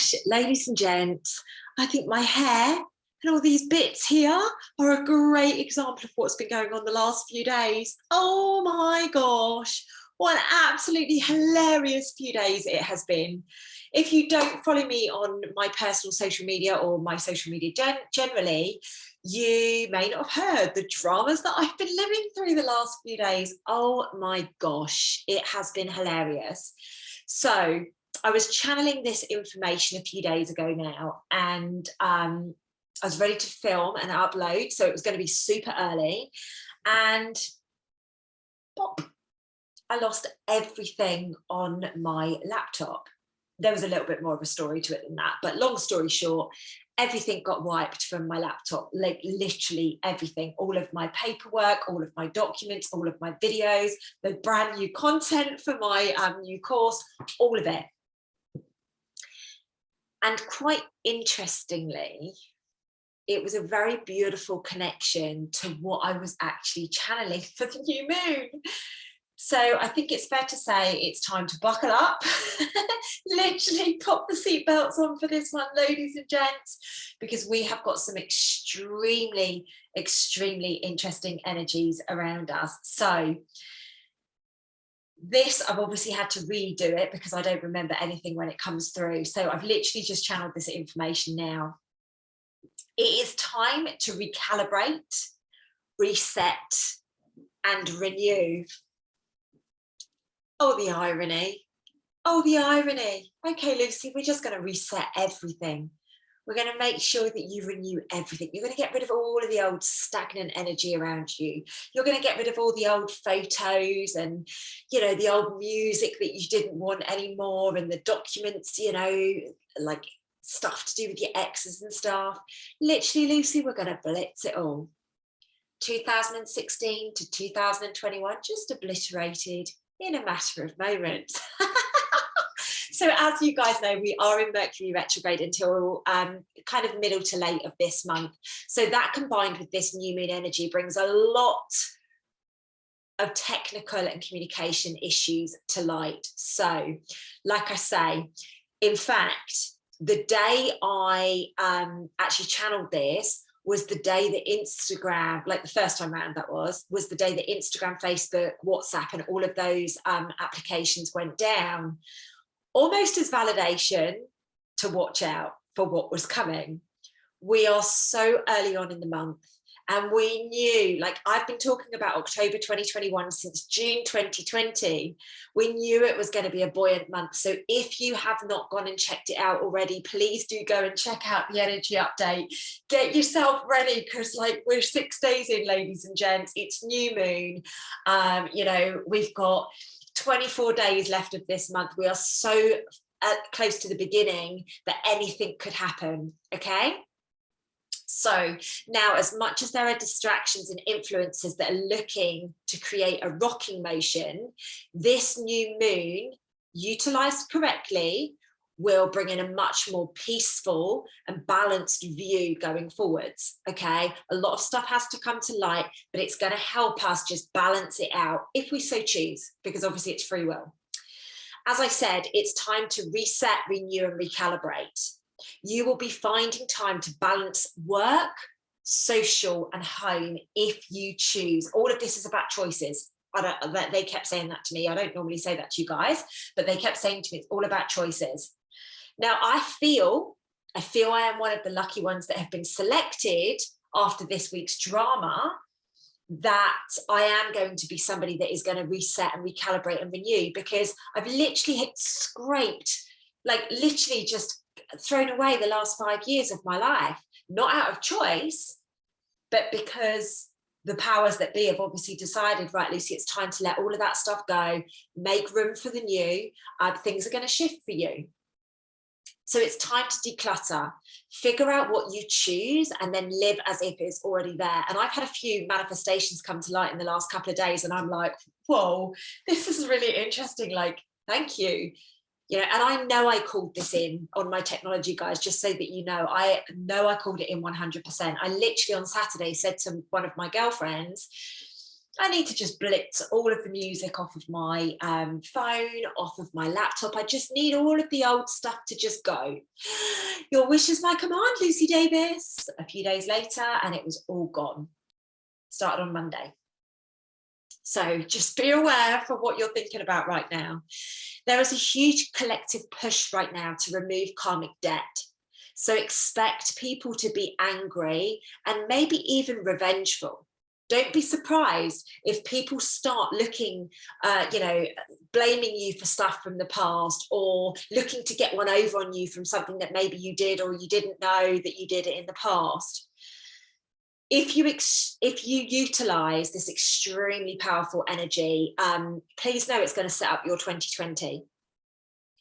gosh, ladies and gents, I think my hair and all these bits here are a great example of what's been going on the last few days. Oh my gosh, what an absolutely hilarious few days it has been. If you don't follow me on my personal social media or my social media generally, you may not have heard the dramas that I've been living through the last few days. Oh my gosh, it has been hilarious. So I was channeling this information a few days ago now, and I was ready to film and upload, so it was going to be super early, and pop, I lost everything on my laptop. There was a little bit more of a story to it than that, but long story short, everything got wiped from my laptop, like literally everything, all of my paperwork, all of my documents, all of my videos, the brand new content for my new course, all of it. And quite interestingly, it was a very beautiful connection to what I was actually channeling for the new moon. So I think it's fair to say it's time to buckle up, literally pop the seatbelts on for this one, ladies and gents, because we have got some extremely, extremely interesting energies around us. So this, I've obviously had to redo it because I don't remember anything when it comes through. So I've literally just channeled this information now. It is time to recalibrate, reset, and renew. Oh, the irony. Oh, the irony. Okay, Lucy, we're just going to reset everything. We're going to make sure that you renew everything. You're going to get rid of all of the old stagnant energy around you. You're going to get rid of all the old photos and, you know, the old music that you didn't want anymore, and the documents, you know, like stuff to do with your exes and stuff. Literally, Lucy, we're going to blitz it all. 2016 to 2021, just obliterated in a matter of moments. So as you guys know, we are in Mercury Retrograde until kind of middle to late of this month. So that combined with this new moon energy brings a lot of technical and communication issues to light. So like I say, in fact, the day I actually channeled this was the day that Instagram, like the first time around that was the day that Instagram, Facebook, WhatsApp, and all of those applications went down, almost as validation to watch out for what was coming. We are so early on in the month, and we knew, like I've been talking about October 2021 since June 2020. We knew it was going to be a buoyant month. So if you have not gone and checked it out already, please do go and check out the energy update. Get yourself ready, because like we're 6 days in, ladies and gents. It's new moon. You know, we've got 24 days left of this month. We are so close to the beginning that anything could happen. Okay. So now, as much as there are distractions and influences that are looking to create a rocking motion, this new moon, utilized correctly, will bring in a much more peaceful and balanced view going forwards. Okay, a lot of stuff has to come to light, but it's going to help us just balance it out if we so choose, because obviously it's free will. As I said, it's time to reset, renew, and recalibrate. You will be finding time to balance work, social, and home if you choose. All of this is about choices. They kept saying that to me. I don't normally say that to you guys, but they kept saying to me, it's all about choices. Now, I feel I am one of the lucky ones that have been selected after this week's drama, that I am going to be somebody that is going to reset and recalibrate and renew, because I've literally scraped, like literally just thrown away the last 5 years of my life, not out of choice, but because the powers that be have obviously decided, right, Lucy, it's time to let all of that stuff go, make room for the new. Things are going to shift for you. So it's time to declutter, figure out what you choose, and then live as if it's already there. And I've had a few manifestations come to light in the last couple of days, and I'm like, whoa, this is really interesting. Like, thank you. You know, and I know I called this in on my technology, guys, just so that you know I called it in 100%. I literally on Saturday said to one of my girlfriends, I need to just blitz all of the music off of my phone, off of my laptop. I just need all of the old stuff to just go. Your wish is my command, Lucy Davis. A few days later, and it was all gone. Started on Monday. So just be aware for what you're thinking about right now. There is a huge collective push right now to remove karmic debt. So expect people to be angry and maybe even revengeful. Don't be surprised if people start looking, blaming you for stuff from the past, or looking to get one over on you from something that maybe you did or you didn't know that you did it in the past. If you utilize this extremely powerful energy, please know it's going to set up your 2020.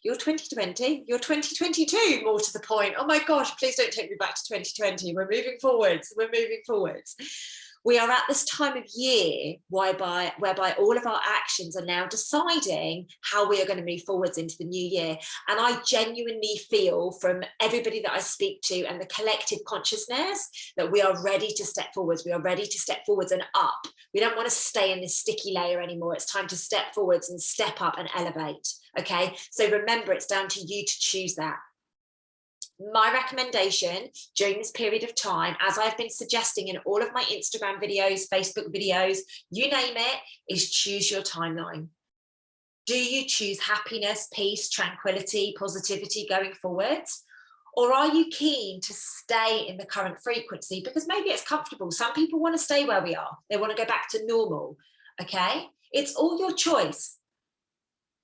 Your 2020, your 2022, more to the point. Oh my gosh, please don't take me back to 2020. We're moving forwards. We're moving forwards. We are at this time of year whereby all of our actions are now deciding how we are going to move forwards into the new year. And I genuinely feel from everybody that I speak to and the collective consciousness that we are ready to step forwards. We are ready to step forwards and up. We don't want to stay in this sticky layer anymore. It's time to step forwards and step up and elevate. Okay, so remember, it's down to you to choose that. My recommendation during this period of time, as I've been suggesting in all of my Instagram videos, Facebook videos, you name it, is choose your timeline. Do you choose happiness, peace, tranquility, positivity going forwards? Or are you keen to stay in the current frequency? Because maybe it's comfortable. Some people want to stay where we are. They want to go back to normal. Okay? It's all your choice.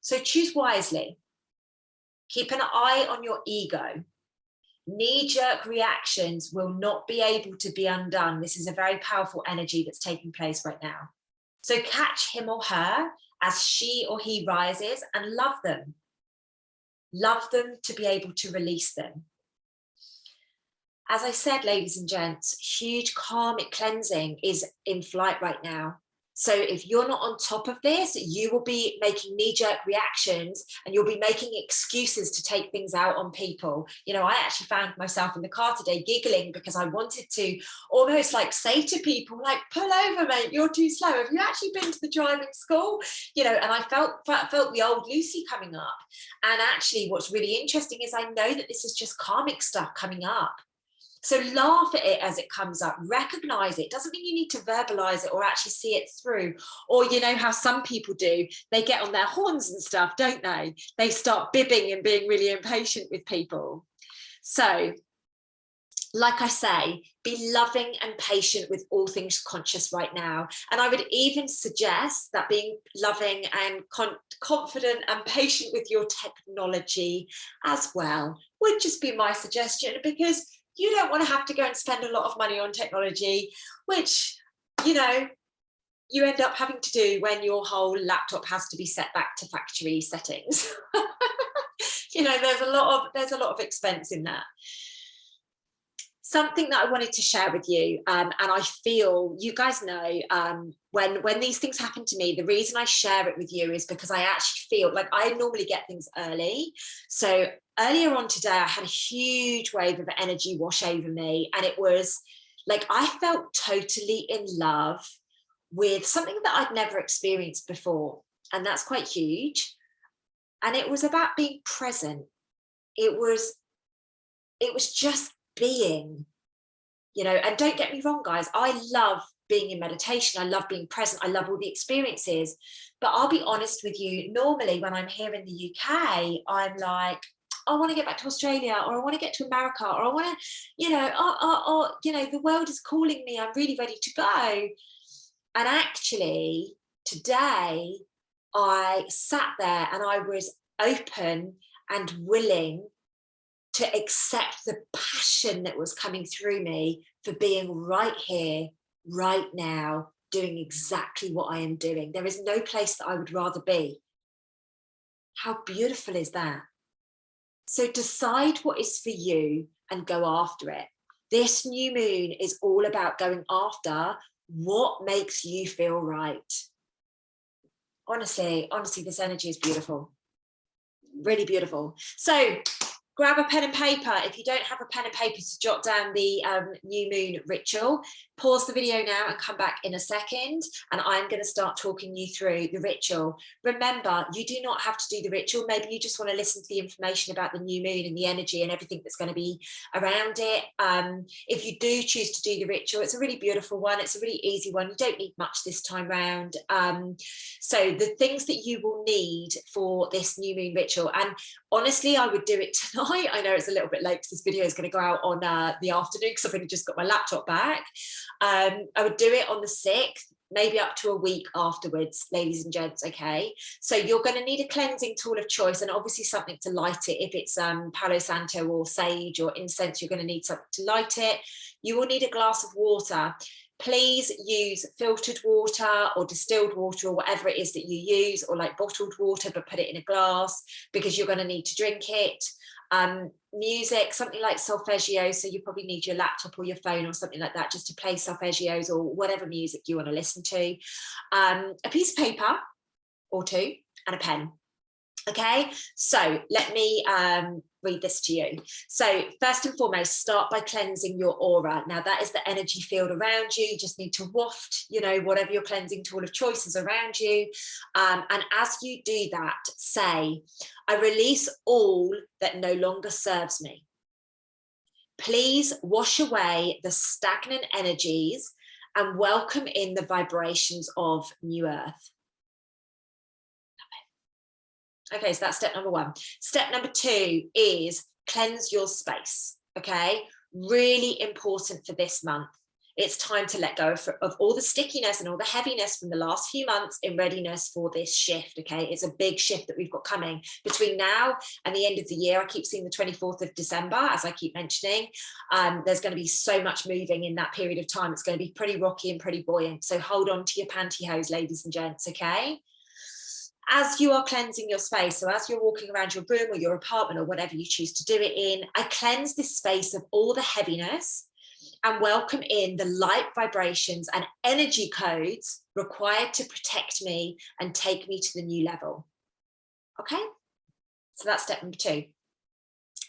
So choose wisely. Keep an eye on your ego. Knee-jerk reactions will not be able to be undone. This is a very powerful energy that's taking place right now. So catch him or her as she or he rises and love them. Love them to be able to release them. As I said, ladies and gents, huge karmic cleansing is in flight right now. So if you're not on top of this, you will be making knee-jerk reactions and you'll be making excuses to take things out on people. You know, I actually found myself in the car today giggling because I wanted to almost like say to people, like, pull over, mate, you're too slow. Have you actually been to the driving school? You know, and I felt the old Lucy coming up. And actually what's really interesting is I know that this is just karmic stuff coming up. So laugh at it as it comes up, recognize it. Doesn't mean you need to verbalize it or actually see it through. Or you know how some people do, they get on their horns and stuff, don't they? They start bibbing and being really impatient with people. So, like I say, be loving and patient with all things conscious right now. And I would even suggest that being loving and confident and patient with your technology as well would just be my suggestion, because you don't want to have to go and spend a lot of money on technology, which, you know, you end up having to do when your whole laptop has to be set back to factory settings. You know, there's a lot of expense in that. Something that I wanted to share with you, and I feel you guys know, when these things happen to me, the reason I share it with you is because I actually feel like I normally get things early. So earlier on today, I had a huge wave of energy wash over me, and it was like I felt totally in love with something that I'd never experienced before, and that's quite huge. And it was about being present. It was just being, you know. And don't get me wrong, guys, I love being in meditation, I love being present, I love all the experiences, but I'll be honest with you, normally when I'm here in the UK, I'm like, I want to get back to Australia, or I want to get to America, or I want to, you know, you know, the world is calling me, I'm really ready to go. And actually today I sat there and I was open and willing to accept the passion that was coming through me for being right here, right now, doing exactly what I am doing. There is no place that I would rather be. How beautiful is that? So decide what is for you and go after it. This new moon is all about going after what makes you feel right. Honestly, this energy is beautiful. Really beautiful. So grab a pen and paper. If you don't have a pen and paper to jot down the new moon ritual, Pause the video now and come back in a second, and I'm going to start talking you through the ritual. Remember, you do not have to do the ritual. Maybe you just want to listen to the information about the new moon and the energy and everything that's going to be around it. If you do choose to do the ritual, it's a really beautiful one. It's a really easy one. You don't need much this time round. So the things that you will need for this new moon ritual, and honestly, I would do it tonight. I know it's a little bit late because this video is going to go out on the afternoon because I've only just got my laptop back. I would do it on the 6th, maybe up to a week afterwards, ladies and gents, okay? So you're going to need a cleansing tool of choice, and obviously something to light it. If it's Palo Santo or sage or incense, you're going to need something to light it. You will need a glass of water. Please use filtered water or distilled water or whatever it is that you use, or like bottled water, but put it in a glass because you're going to need to drink it. Music, something like solfeggio, so you probably need your laptop or your phone or something like that just to play solfeggios or whatever music you want to listen to. A piece of paper or two and a pen. Okay, so let me read this to you. So first and foremost, start by cleansing your aura. Now that is the energy field around you. You just need to waft, you know, whatever your cleansing tool of choice is around you. And as you do that, say, I release all that no longer serves me. Please wash away the stagnant energies and welcome in the vibrations of new earth. Okay, so that's step number 1. Step number 2 is cleanse your space, okay? Really important for this month. It's time to let go of all the stickiness and all the heaviness from the last few months in readiness for this shift, okay? It's a big shift that we've got coming between now and the end of the year. I keep seeing the 24th of December, as I keep mentioning. There's going to be so much moving in that period of time. It's going to be pretty rocky and pretty buoyant. So hold on to your pantyhose, ladies and gents, okay? As you are cleansing your space, so as you're walking around your room or your apartment or whatever you choose to do it in, I cleanse this space of all the heaviness and welcome in the light vibrations and energy codes required to protect me and take me to the new level. Okay, so that's step number 2.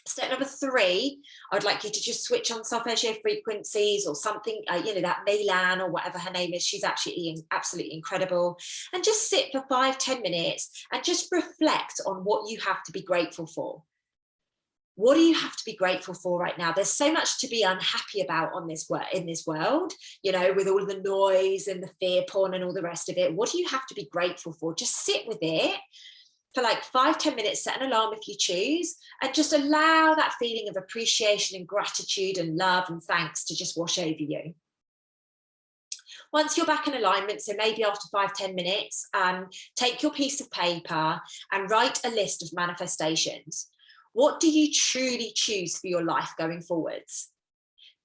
Step number 3, I'd like you to just switch on solfeggio frequencies or something, you know, that Meilan or whatever her name is. She's actually absolutely incredible. And just sit for 5-10 minutes and just reflect on what you have to be grateful for. What do you have to be grateful for right now? There's so much to be unhappy about in this world, you know, with all the noise and the fear porn and all the rest of it. What do you have to be grateful for? Just sit with it for like 5-10 minutes, set an alarm if you choose, and just allow that feeling of appreciation and gratitude and love and thanks to just wash over you. Once you're back in alignment, so maybe after 5-10 minutes, take your piece of paper and write a list of manifestations. What do you truly choose for your life going forwards?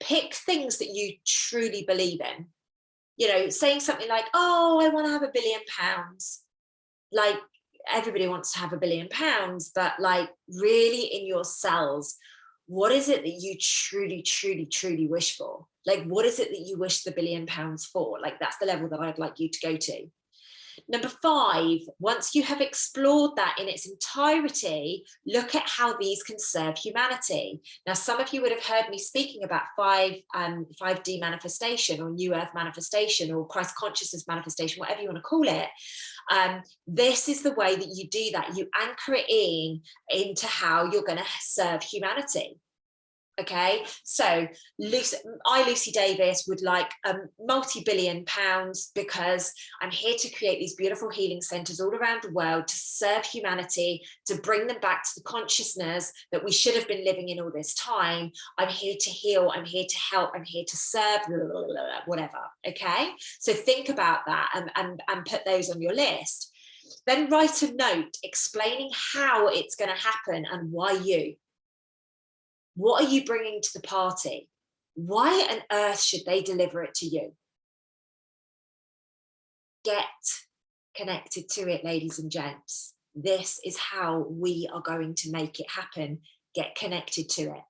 Pick things that you truly believe in. You know, saying something like, oh, I want to have £1 billion. Like, everybody wants to have £1 billion, but like really in your cells, what is it that you truly, truly, truly wish for? Like, what is it that you wish the £1 billion for? Like, that's the level that I'd like you to go to. Number 5, once you have explored that in its entirety, look at how these can serve humanity. Now, some of you would have heard me speaking about 5D manifestation or New Earth manifestation or Christ consciousness manifestation, whatever you want to call it. This is the way that you do that. You anchor it into how you're going to serve humanity. Okay, so Lucy Davis would like multi-billion pounds because I'm here to create these beautiful healing centers all around the world to serve humanity, to bring them back to the consciousness that we should have been living in all this time. I'm here to heal, I'm here to help, I'm here to serve, blah, blah, blah, blah, whatever. Okay, so think about that and put those on your list. Then write a note explaining how it's going to happen and why you. What are you bringing to the party? Why on earth should they deliver it to you? Get connected to it, ladies and gents. This is how we are going to make it happen. Get connected to it.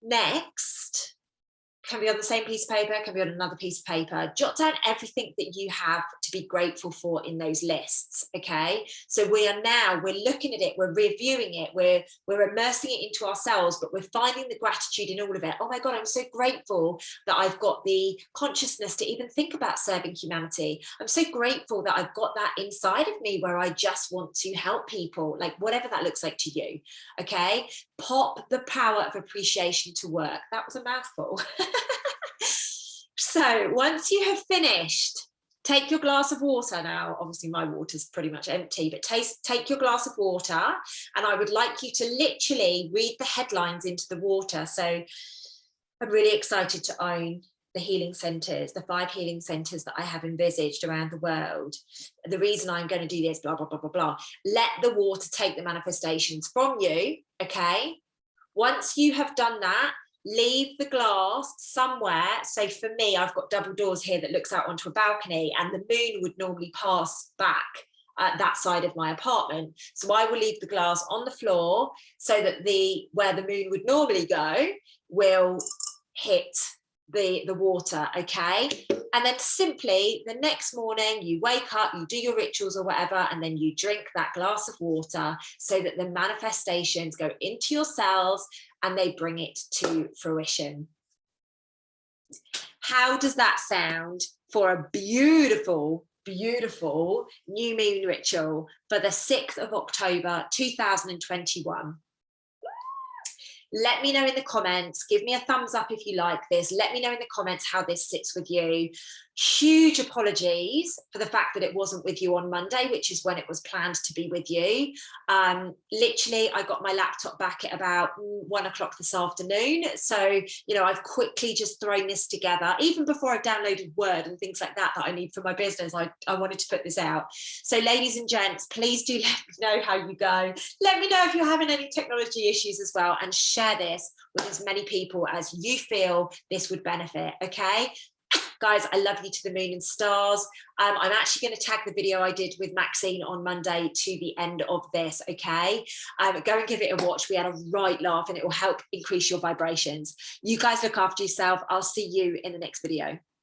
Next, can be on the same piece of paper, can be on another piece of paper. Jot down everything that you have to be grateful for in those lists, okay? So we're looking at it, we're reviewing it, we're immersing it into ourselves, but we're finding the gratitude in all of it. Oh my God, I'm so grateful that I've got the consciousness to even think about serving humanity. I'm so grateful that I've got that inside of me where I just want to help people, like whatever that looks like to you, okay? Pop the power of appreciation to work. That was a mouthful. So once you have finished, take your glass of water now. Obviously my water's pretty much empty, but take your glass of water, and I would like you to literally read the headlines into the water. So I'm really excited to own the healing centres, the 5 healing centres that I have envisaged around the world. The reason I'm going to do this, blah, blah, blah, blah, blah. Let the water take the manifestations from you, okay? Once you have done that, leave the glass somewhere. So for me, I've got double doors here that looks out onto a balcony, and the moon would normally pass back that side of my apartment. So I will leave the glass on the floor so that where the moon would normally go will hit the water, okay? And then simply the next morning you wake up, you do your rituals or whatever, and then you drink that glass of water so that the manifestations go into your cells and they bring it to fruition. How does that sound for a beautiful, beautiful new moon ritual for the 6th of October 2021? Let me know in the comments. Give me a thumbs up if you like this. Let me know in the comments how this sits with you. Huge apologies for the fact that it wasn't with you on Monday, which is when it was planned to be with you. Literally, I got my laptop back at about 1 o'clock this afternoon. So, you know, I've quickly just thrown this together. Even before I downloaded Word and things like that I need for my business, I wanted to put this out. So ladies and gents, please do let me know how you go. Let me know if you're having any technology issues as well, and share this with as many people as you feel this would benefit, okay? Guys, I love you to the moon and stars. I'm actually going to tag the video I did with Maxine on Monday to the end of this, okay? Go and give it a watch. We had a right laugh, and it will help increase your vibrations. You guys look after yourself. I'll see you in the next video.